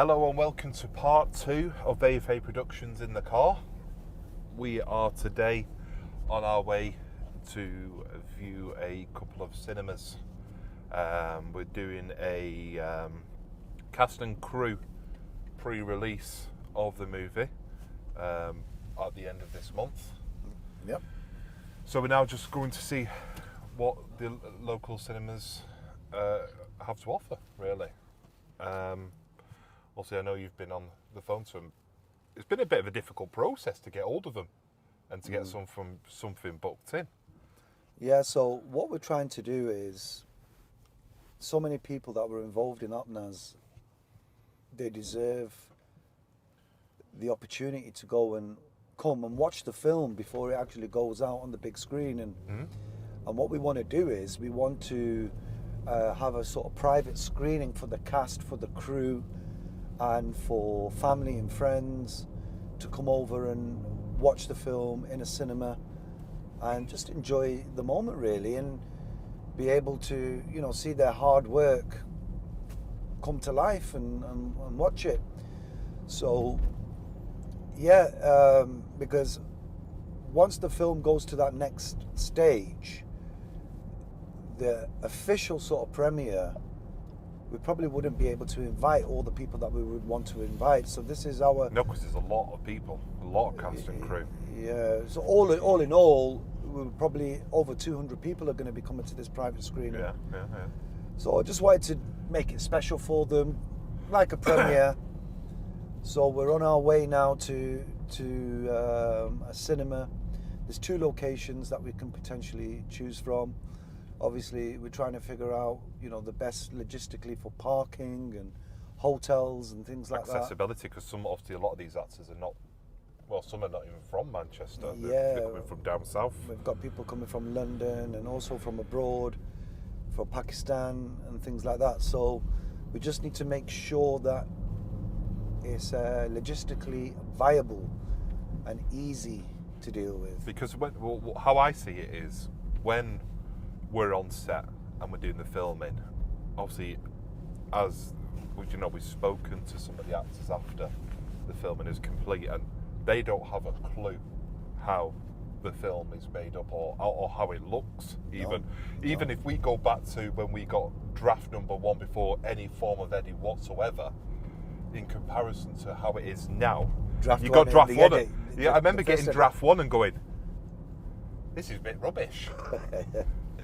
Hello and welcome to part 2 of AFA Productions in the car. We are today on our way to view a couple of cinemas. We're doing a cast and crew pre-release of the movie at the end of this month. Yep. So we're now just going to see what the local cinemas have to offer, really. Also, I know you've been on the phone to them. It's been a bit of a difficult process to get hold of them and to get something booked in. Yeah, so what we're trying to do is, so many people that were involved in Apnas, they deserve the opportunity to go and come and watch the film before it actually goes out on the big screen. And what we want to do is we want to have a sort of private screening for the cast, for the crew, and for family and friends to come over and watch the film in a cinema and just enjoy the moment, really, and be able to, you know, see their hard work come to life and watch it. So yeah, because once the film goes to that next stage, the official sort of premiere, we probably wouldn't be able to invite all the people that we would want to invite. So this is our... No, because there's a lot of people, a lot of cast and crew. Yeah, so all in all, we're probably over 200 people are going to be coming to this private screening. Yeah. So I just wanted to make it special for them, like a premiere. So we're on our way now to a cinema. There's 2 locations that we can potentially choose from. Obviously, we're trying to figure out, you know, the best logistically for parking and hotels and things like that. Accessibility, because obviously a lot of these actors are not, well, some are not even from Manchester. Yeah. They're coming from down south. We've got people coming from London and also from abroad, from Pakistan and things like that. So we just need to make sure that it's logistically viable and easy to deal with. Because how I see it is, when we're on set and we're doing the filming, obviously, as you know, we've spoken to some of the actors after the filming is complete, and they don't have a clue how the film is made up or how it looks. Even if we go back to when we got draft number 1 before any form of edit whatsoever, in comparison to how it is now, you got draft 1. I remember getting draft 1 and going, this is a bit rubbish.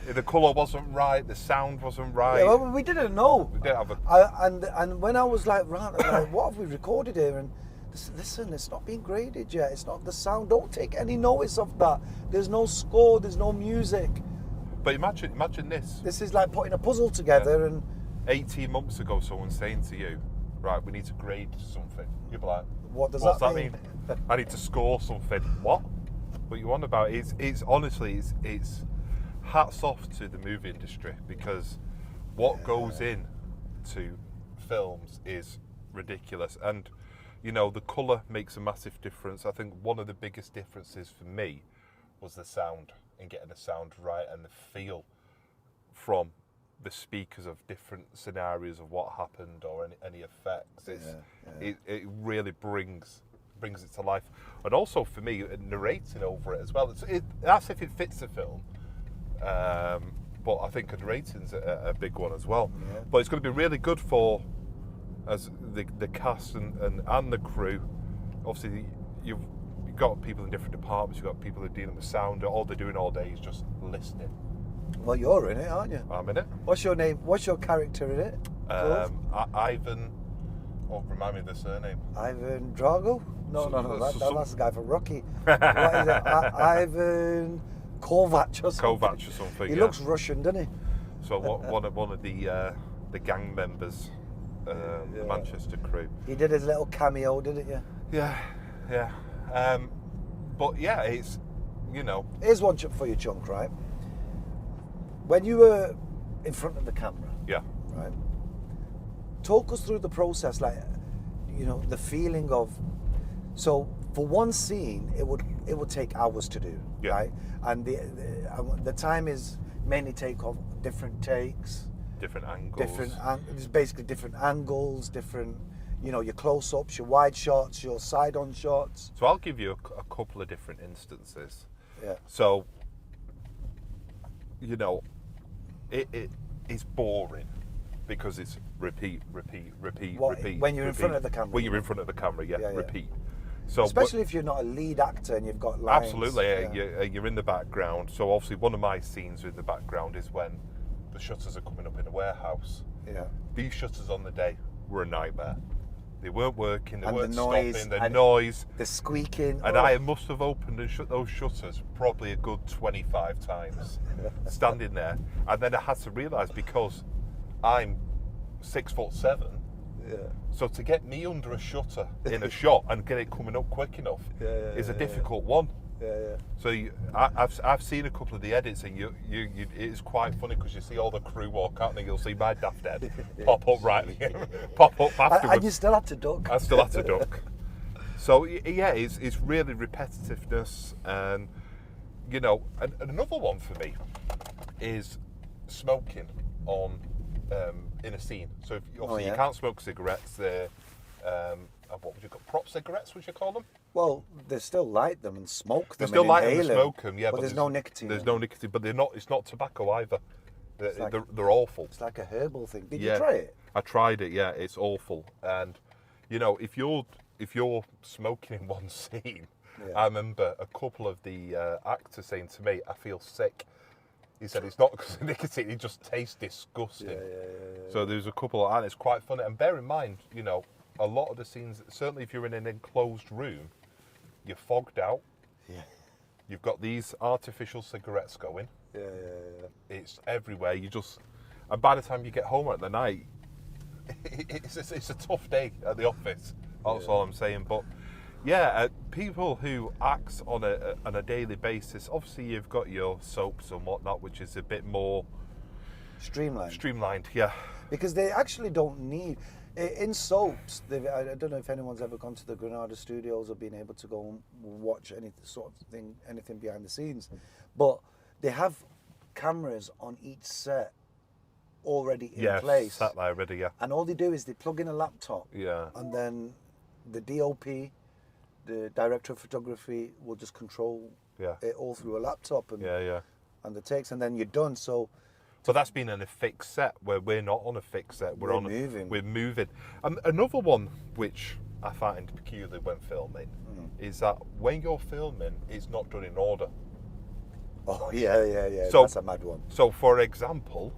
The colour wasn't right, the sound wasn't right. Yeah, well, we didn't know. We didn't have and when I was like, what have we recorded here? And listen, it's not being graded yet. It's not the sound. Don't take any notice of that. There's no score. There's no music. But imagine this. This is like putting a puzzle together. And 18 months ago, someone saying to you, right, we need to grade something. You'd be like, what does what's that mean? I need to score something. What you want about it? It's honestly, it's hats off to the movie industry, because what goes in to films is ridiculous. And, you know, the colour makes a massive difference. I think one of the biggest differences for me was the sound, and getting the sound right and the feel from the speakers of different scenarios of what happened or any effects. It really brings it to life. And also for me, narrating over it as well. That's if it fits the film. But I think rating's a big one as well. Yeah. But it's going to be really good for as the cast and the crew. Obviously, you've got people in different departments. You've got people who are dealing with sound. All they're doing all day is just listening. Well, you're in it, aren't you? I'm in it. What's your name? What's your character in it? Ivan. Oh, remind me of the surname. Ivan Drago? No. That's the guy from Rocky. What is it? Ivan Kovac or something. He looks Russian, doesn't he? So one of the gang members, the Manchester crew. He did his little cameo, didn't you? Yeah. But yeah, it's, you know. Here's one for you, Chunk, right? When you were in front of the camera, right? Talk us through the process, like, you know, the feeling of. So for one scene, it would take hours to do, right? And the time is mainly take of different takes, different angles. It's basically different angles, different, you know, your close-ups, your wide shots, your side-on shots. So I'll give you a couple of different instances. Yeah. So, you know, it is boring because it's repeat. What, when you're in front of the camera? When you're in front of the camera, yeah. repeat. So, especially if you're not a lead actor and you've got lines. Absolutely, you're in the background. So obviously one of my scenes in the background is when the shutters are coming up in the warehouse. Yeah. These shutters on the day were a nightmare. They weren't working, they weren't noise, stopping, the noise. The squeaking. And I must have opened and shut those shutters probably a good 25 times, standing there. And then I had to realise, because I'm 6'7", so to get me under a shutter in a shot and get it coming up quick enough is a difficult one. So I've seen a couple of the edits, and it is quite funny because you see all the crew walk out, and you'll see my daft head pop up pop up afterwards. And you still had to duck. I still had to duck. So yeah, it's really repetitiveness, and you know, and another one for me is smoking on in a scene. So if, obviously you can't smoke cigarettes. They're what would you call prop cigarettes? Would you call them? Well, they still light them and smoke them. They still light them and them. smoke them, yeah. But there's no nicotine. There's no nicotine, but they're not. It's not tobacco either. They're awful. It's like a herbal thing. Did you try it? I tried it. Yeah, it's awful. And you know, if you're smoking in one scene, I remember a couple of the actors saying to me, "I feel sick." He said it's not because of nicotine; it just tastes disgusting. So there's a couple, and it's quite funny. And bear in mind, you know, a lot of the scenes, certainly if you're in an enclosed room, you're fogged out. Yeah. You've got these artificial cigarettes going. It's everywhere. And by the time you get home at the night, it's a tough day at the office. That's all I'm saying. But yeah, people who act on a daily basis, obviously you've got your soaps and whatnot, which is a bit more streamlined, yeah. Because they actually don't need. In soaps, I don't know if anyone's ever gone to the Granada studios or been able to go and watch anything behind the scenes, but they have cameras on each set already in place. Sat there already, yeah. And all they do is they plug in a laptop, and then the DOP, the director of photography, will just control it all through a laptop and the takes, and then you're done. So. But that's been on a fixed set, where we're not on a fixed set. We're moving. And another one which I find peculiar when filming is that when you're filming, it's not done in order. Oh yeah. So, that's a mad one. So for example,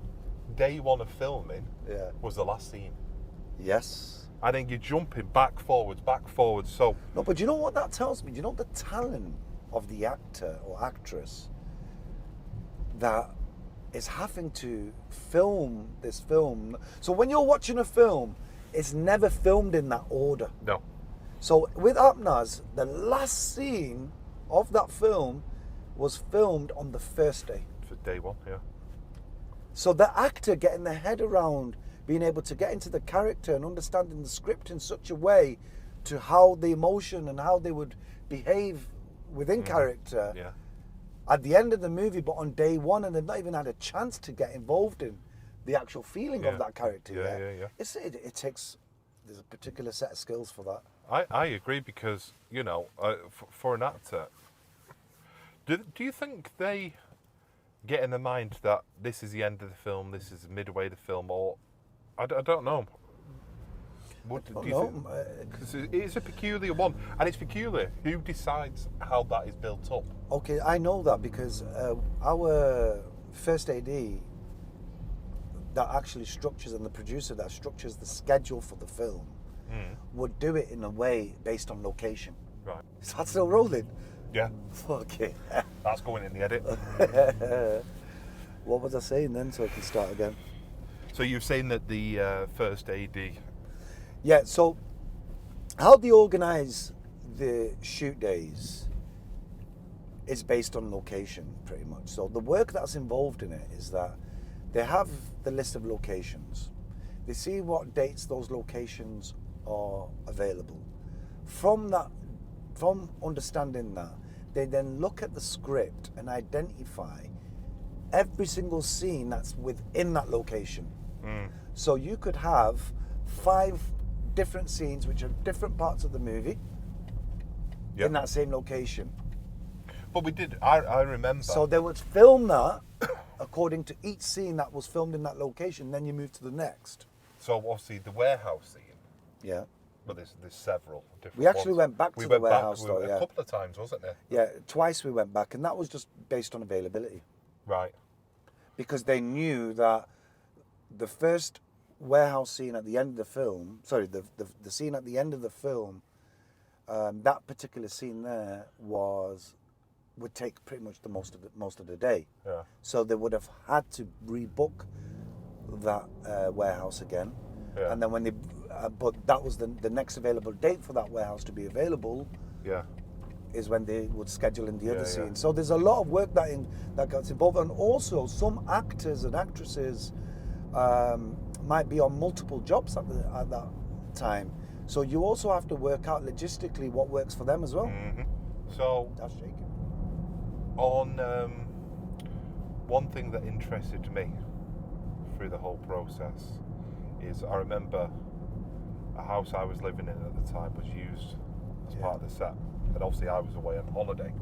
day one of filming was the last scene. Yes. And then you're jumping back forwards. So no, but you know what that tells me? Do you know the talent of the actor or actress that is having to film this film? So when you're watching a film, it's never filmed in that order. No. So with Apnas, the last scene of that film was filmed on the first day. For day one, yeah. So the actor getting their head around being able to get into the character and understanding the script in such a way to how the emotion and how they would behave within character at the end of the movie, but on day one, and they've not even had a chance to get involved in the actual feeling of that character yet. It takes, there's a particular set of skills for that. I agree, because, you know, for an actor, do you think they get in their mind that this is the end of the film, this is midway the film, or I don't know. Because it's a peculiar one, and it's peculiar. Who decides how that is built up? Okay, I know that because our first AD that actually structures, and the producer that structures the schedule for the film would do it in a way based on location. Right. Is that still rolling? Yeah. Okay. That's going in the edit. What was I saying then, so I can start again? So you're saying that the first AD... Yeah, so how they organise the shoot days is based on location, pretty much. So the work that's involved in it is that they have the list of locations. They see what dates those locations are available. From understanding that, they then look at the script and identify every single scene that's within that location. So you could have 5 different scenes, which are different parts of the movie, Yep. in that same location. But we did. I remember. So they would film that according to each scene that was filmed in that location. Then you move to the next. So obviously the warehouse scene. Yeah. Well, there's several different. We actually ones. went back to the warehouse though. A Yeah. couple of times, wasn't it? Yeah, twice we went back, and that was just based on availability. Right. Because they knew that the first warehouse scene at the end of the film, sorry, the scene at the end of the film, that particular scene there would take pretty much the most of the day. Yeah. So they would have had to rebook that warehouse again, Yeah. and then when they, but that was the next available date for that warehouse to be available. Yeah. Is when they would schedule in the other Yeah, scene. yeah. So there's a lot of work that gets involved, and also some actors and actresses might be on multiple jobs at that time. So you also have to work out logistically what works for them as well. Mm-hmm. So That's shaking. on one thing that interested me through the whole process is I remember a house I was living in at the time was used as part of the set, and obviously I was away on holiday.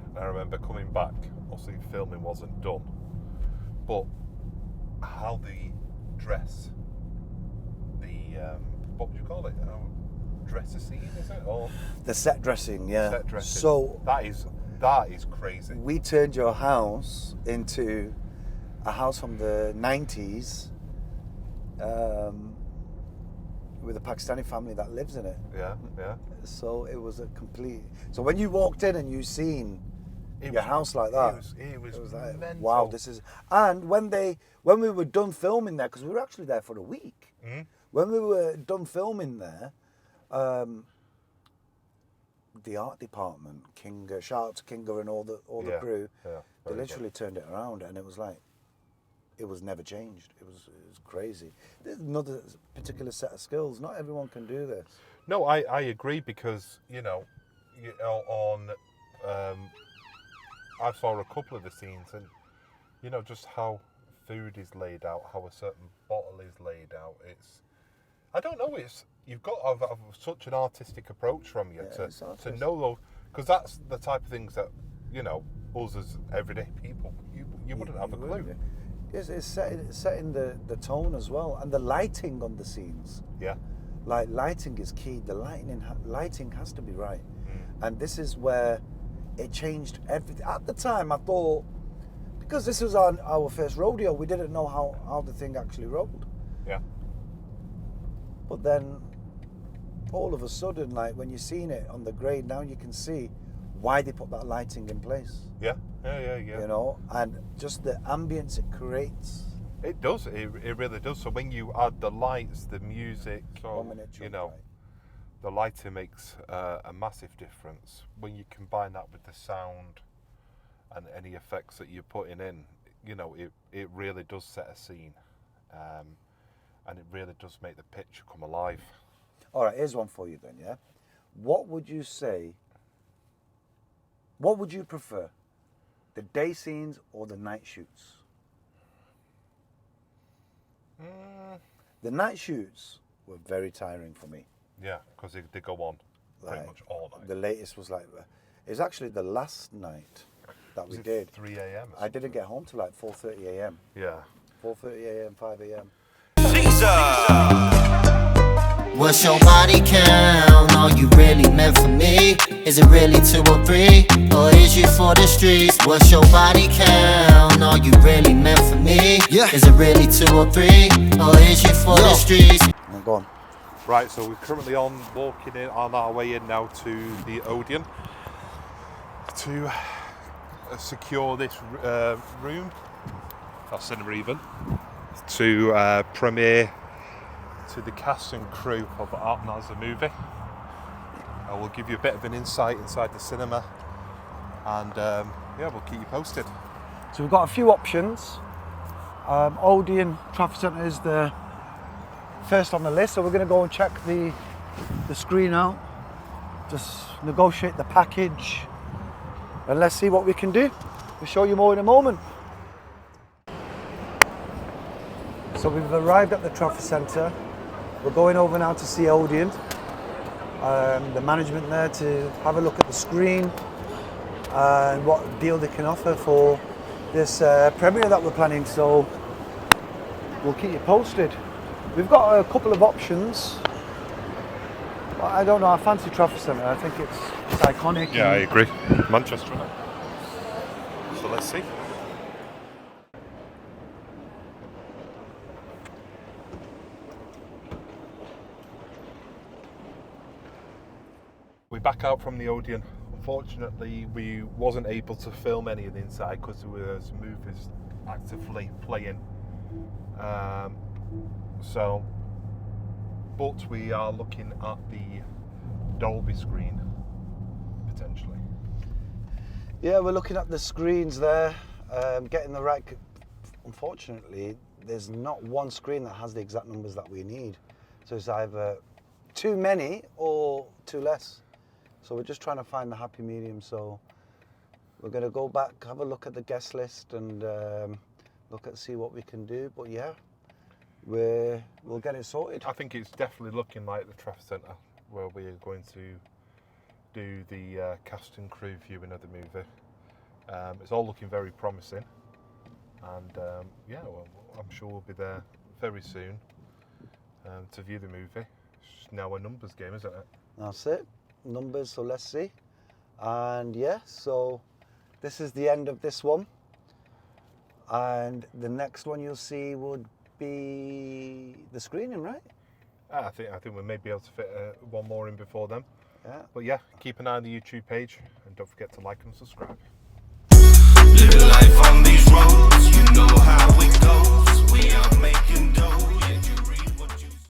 And I remember coming back, obviously filming wasn't done, but how the dress, what would you call it? Dress a scene, is it? Or The set dressing, yeah. set dressing. So that is crazy. we turned your house into a house from the 90s with a Pakistani family that lives in it. Yeah, yeah. So it was a complete. So when you walked in and you seen your house like that, It was like, mental. wow, this is. And when we were done filming there, because we were actually there for a week. Mhm. When we were done filming there, the art department, Kinga, shout out to Kinga and all the Yeah, crew, yeah, they very literally turned it around, and it was like, it was never changed. It was crazy. There's another particular set of skills. Not everyone can do this. No, I agree, because I saw a couple of the scenes, and just how food is laid out, how a certain bottle is laid out. I don't know. You've got to have such an artistic approach from you to know those, because that's the type of things that us as everyday people you wouldn't have a clue. It's setting the tone as well, and the lighting on the scenes. Yeah. Like, lighting is key. The lighting has to be right, and this is where it changed everything. At the time, I thought, because this was our first rodeo, we didn't know how the thing actually rolled. Yeah. But then, all of a sudden, like when you've seen it on the grade, now you can see why they put that lighting in place. Yeah. And just the ambience it creates. It does. It really does. So when you add the lights, the music, the lighting makes a massive difference. When you combine that with the sound and any effects that you're putting in, it really does set a scene, and it really does make the picture come alive. All right, here's one for you then. Yeah, what would you say? What would you prefer, the day scenes or the night shoots? The night shoots were very tiring for me. Yeah, because they go on pretty Like, much all night. The latest was like, it was actually the last night that we did. 3 a.m. I didn't get home till like 4:30 a.m. Yeah. 4:30 a.m., 5 a.m. What's your body count? Are you really meant for me? Is it really 2 or 3? Or is you for the streets? What's your body count? Are you really meant for me? Yeah. Is it really 2 or 3? Or is you for the streets? Oh, go on. Right, so we're currently walking in on our way in now to the Odeon to secure this room, or cinema even, to premiere to the cast and crew of Apnas, the movie. I will give you a bit of an insight inside the cinema, and we'll keep you posted. So we've got a few options. Odeon Traffic Centre is the first on the list, so we're going to go and check the screen out, just negotiate the package, and let's see what we can do. We'll show you more in a moment. So we've arrived at the Traffic Centre. We're going over now to see Odeon, the management there, to have a look at the screen and what deal they can offer for this premiere that we're planning. So we'll keep you posted. We've got a couple of options. I don't know, I fancy Trafford Centre. I think it's iconic. Yeah, I agree. Manchester, isn't it? So let's see. We're back out from the Odeon. Unfortunately, we wasn't able to film any of the inside because there was movies actively playing. But we are looking at the Dolby screen potentially. Yeah, we're looking at the screens there, getting the right. Unfortunately, there's not one screen that has the exact numbers that we need. So it's either too many or too less. So we're just trying to find the happy medium. So we're going to go back, have a look at the guest list and see what we can do. But yeah, we'll get it sorted. I think it's definitely looking like the Trafford Centre where we are going to do the cast and crew viewing of the movie. It's all looking very promising, and yeah, well, I'm sure we'll be there very soon to view the movie. It's now a numbers game, isn't it? That's it, numbers. So let's see, and yeah, so this is the end of this one, and the next one you'll see would be the screening, right? I think we may be able to fit one more in before then. Yeah. But yeah, keep an eye on the YouTube page and don't forget to like and subscribe.